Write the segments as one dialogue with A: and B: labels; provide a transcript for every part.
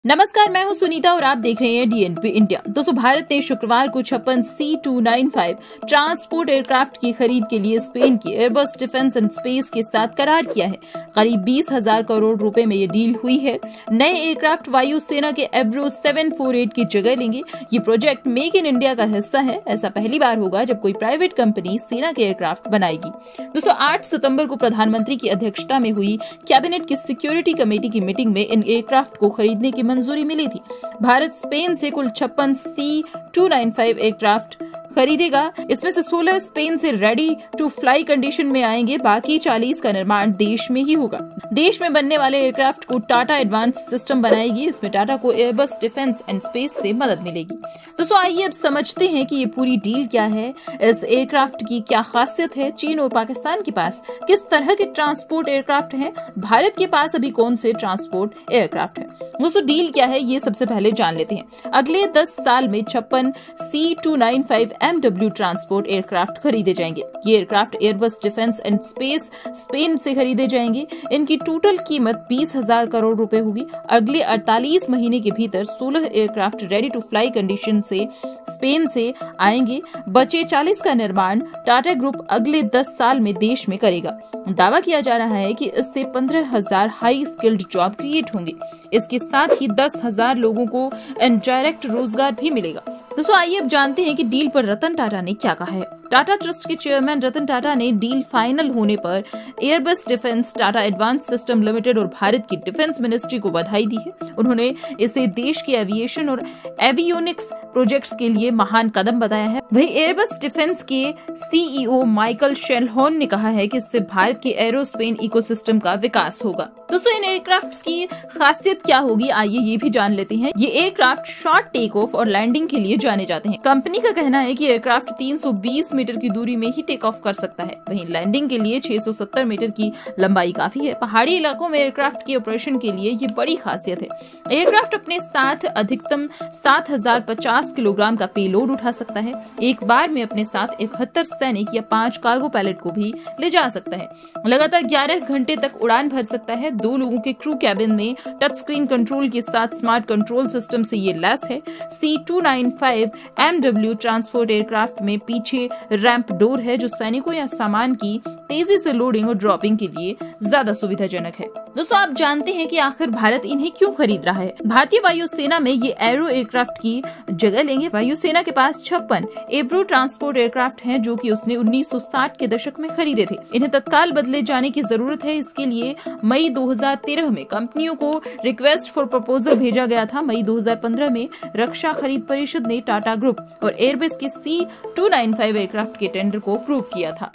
A: नमस्कार, मैं हूं सुनीता और आप देख रहे हैं डीएनपी इंडिया। दोस्तों, भारत ने शुक्रवार को 56 C295 ट्रांसपोर्ट एयरक्राफ्ट की खरीद के लिए स्पेन की एयरबस डिफेंस एंड स्पेस के साथ करार किया है। करीब 20,000 करोड़ रुपए में ये डील हुई है। नए एयरक्राफ्ट वायुसेना के एवरो 748 की जगह लेंगे। ये प्रोजेक्ट मेक इन इंडिया का हिस्सा है। ऐसा पहली बार होगा जब कोई प्राइवेट कंपनी सेना के एयरक्राफ्ट बनाएगी। दोस्तों, 8 सितंबर को प्रधानमंत्री की अध्यक्षता में हुई कैबिनेट की सिक्योरिटी कमेटी की मीटिंग में इन एयरक्राफ्ट को खरीदने की मंजूरी मिली थी। भारत स्पेन से कुल 56 C295 एयरक्राफ्ट खरीदेगा। इसमें से 16 स्पेन से रेडी टू फ्लाई कंडीशन में आएंगे। बाकी 40 का निर्माण देश में ही होगा। देश में बनने वाले एयरक्राफ्ट को टाटा एडवांस सिस्टम बनाएगी। इसमें टाटा को एयरबस डिफेंस एंड स्पेस से मदद मिलेगी। दोस्तों, आइए अब समझते हैं कि ये पूरी डील क्या है, इस एयरक्राफ्ट की क्या खासियत है। चीन और पाकिस्तान के पास किस तरह के ट्रांसपोर्ट एयरक्राफ्ट हैं, भारत के पास अभी कौन से ट्रांसपोर्ट एयरक्राफ्ट है। दोस्तों, डील क्या है ये सबसे पहले जान लेते हैं। अगले 10 साल में 56 C295 MW ट्रांसपोर्ट एयरक्राफ्ट खरीदे जाएंगे। ये aircraft Airbus defence and space Spain से खरीदे जाएंगे। इनकी टोटल कीमत 20,000 करोड़ रुपए होगी। अगले 48 महीने के भीतर 16 aircraft ready to fly condition से स्पेन से आएंगे। बचे 40 का निर्माण टाटा ग्रुप अगले 10 साल में देश में करेगा। दावा किया जा रहा है कि इससे 15,000 हाई स्किल्ड जॉब क्रिएट होंगे। इसके साथ ही 10,000 लोगों को इनडायरेक्ट रोजगार भी मिलेगा। दोस्तों, आइए अब जानते हैं कि डील पर रतन टाटा ने क्या कहा है। टाटा ट्रस्ट के चेयरमैन रतन टाटा ने डील फाइनल होने पर Airbus defence, Tata advance system limited और भारत की डिफेंस मिनिस्ट्री को बधाई दी है। उन्होंने इसे देश के एविएशन और एवियोनिक्स प्रोजेक्ट्स के लिए महान कदम बताया है। वही एयरबस डिफेंस के सीईओ माइकल शेलहॉर्न ने कहा है कि इससे भारत के एरोस्पेस इकोसिस्टम का विकास होगा। दोस्तों, इन एयरक्राफ्ट की खासियत क्या होगी, आइए ये भी जान लेते हैं। ये एयरक्राफ्ट शॉर्ट टेक ऑफ और लैंडिंग के लिए जाने जाते हैं। कंपनी का कहना है कि एयरक्राफ्ट 320 मीटर की दूरी में ही टेक ऑफ कर सकता है। वहीं लैंडिंग के लिए 670 मीटर की लंबाई काफी है। पहाड़ी इलाकों में एयरक्राफ्ट के ऑपरेशन के लिए ये बड़ी खासियत है। एयरक्राफ्ट अपने साथ अधिकतम 7,050 किलोग्राम का पेलोड उठा सकता है। एक बार में अपने साथ 71 सैनिक या 5 कार्गो पायलट को भी ले जा सकता है। लगातार 11 घंटे तक उड़ान भर सकता है। 2 लोगों के क्रू कैबिन में टच स्क्रीन कंट्रोल के साथ स्मार्ट कंट्रोल सिस्टम से ये लैस है। C295 MW ट्रांसपोर्ट एयरक्राफ्ट में पीछे रैंप डोर है, जो सैनिकों या सामान की तेजी से लोडिंग और ड्रॉपिंग के लिए ज्यादा सुविधाजनक है। दोस्तों, आप जानते हैं कि आखिर भारत इन्हें क्यों खरीद रहा है। भारतीय वायुसेना में ये एरो एयरक्राफ्ट की जगह लेंगे। वायुसेना के पास 56 एवरो ट्रांसपोर्ट एयरक्राफ्ट हैं, जो कि उसने 1960 के दशक में खरीदे थे। इन्हें तत्काल बदले जाने की जरूरत है। इसके लिए मई 2013 में कंपनियों को रिक्वेस्ट फॉर प्रपोजल भेजा गया था। मई 2015 में रक्षा खरीद परिषद ने टाटा ग्रुप और एयरबस के C295 एयरक्राफ्ट के टेंडर को अप्रूव किया था।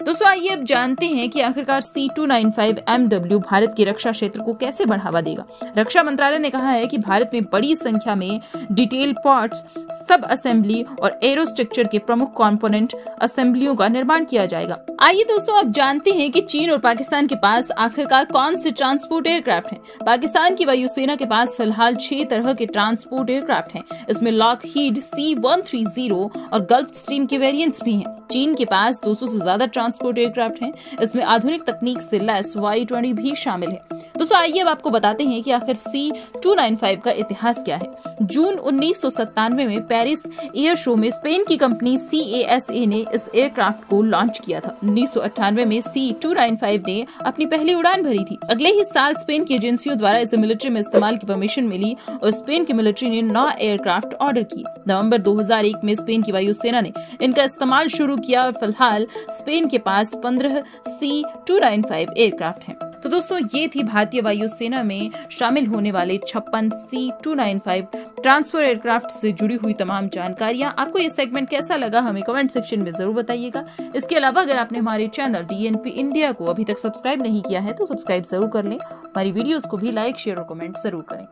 A: दोस्तों, आइए अब जानते हैं कि आखिरकार C295 MW भारत के रक्षा क्षेत्र को कैसे बढ़ावा देगा। रक्षा मंत्रालय ने कहा है कि भारत में बड़ी संख्या में डिटेल पार्ट्स, सब असेंबली और एरोस्ट्रक्चर के प्रमुख कंपोनेंट असेंबलियों का निर्माण किया जाएगा। आइए दोस्तों, अब जानते हैं कि चीन और पाकिस्तान के पास आखिरकार कौन से ट्रांसपोर्ट एयरक्राफ्ट हैं। पाकिस्तान की वायुसेना के पास फिलहाल 6 तरह के ट्रांसपोर्ट एयरक्राफ्ट हैं। इसमें लॉकहीड C130 और गल्फ स्ट्रीम के वेरिएंट्स भी हैं। चीन के पास 200 से ज्यादा ट्रांसपोर्ट एयरक्राफ्ट हैं। इसमें आधुनिक तकनीक से लैस Y-20 भी शामिल है। दोस्तों, आइए अब आपको बताते हैं कि आखिर C295 का इतिहास क्या है। जून 1997 में पेरिस एयर शो में स्पेन की कंपनी CASA ने इस एयरक्राफ्ट को लॉन्च किया था। 1998 में C295 ने अपनी पहली उड़ान भरी थी। अगले ही साल स्पेन की एजेंसियों द्वारा इसे मिलिट्री में इस्तेमाल की परमिशन मिली और स्पेन की मिलिट्री ने 9 एयरक्राफ्ट ऑर्डर की। नवंबर 2001 में स्पेन की वायुसेना ने इनका इस्तेमाल शुरू किया और फिलहाल स्पेन के पास 15 C295 एयरक्राफ्ट हैं। तो दोस्तों, ये थी भारतीय वायुसेना में शामिल होने वाले 56 C295 ट्रांसपोर्ट एयरक्राफ्ट से जुड़ी हुई तमाम जानकारियां। आपको ये सेगमेंट कैसा लगा, हमें कमेंट सेक्शन में जरूर बताइएगा। इसके अलावा अगर आपने हमारे चैनल डीएनपी इंडिया को अभी तक सब्सक्राइब नहीं किया है तो सब्सक्राइब जरूर कर लें। हमारी वीडियोस को भी लाइक, शेयर और कमेंट जरूर करें।